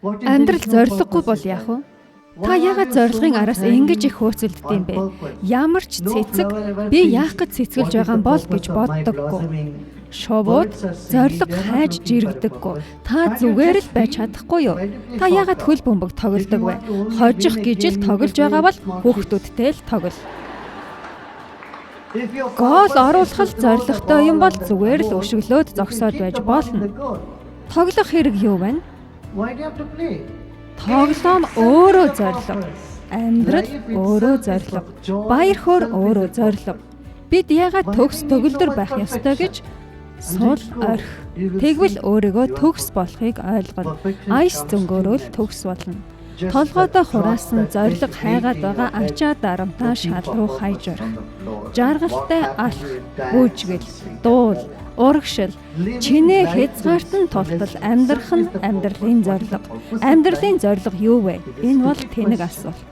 Амьдрал зориггүй бол яах вэ? Та яагаад зорилгын араас ингэж их хөөцөлддөг юм бэ? Ямар ч цэцэг би яах гэж цэцгэлж байгаа юм бол гэж боддоггүй. Шовууд зориг хайж жирэгдэггүй. Та зүгээр л байж чадахгүй юу? Та яагаад хөл бөмбөг тоглодог вэ? Хожих гэж л тоглож байгаа бол хүүхдүүдтэй л тоглол. Гол оруулах л зоригтой юм бол зүгээр л өшөглөөд зогсоод байж болно. Тоглох хэрэг юу вэ? Тоглоом өөрөө зориг. Амьдрал өөрөө зориг. Баяр хөөр өөрөө зориг. Бид яагаад төгс төгөлдөр байх ёстой гэж сул орхи. Тэгвэл өөрийгөө төгс болохыг ойлгол. Айс зөнгөөрөө төгс болно. Толгойдоо хураасан зориг хайгаад байгаа ачаа дарамтаа шал руу хайж орох. Жаргалтай алах, гүйжгэл, дуул, урагшил, чинээ хязгаартан тултал амьдрах нь амьдралын зориг. Амьдралын зориг юу вэ? Энэ бол тэнэг асуулт.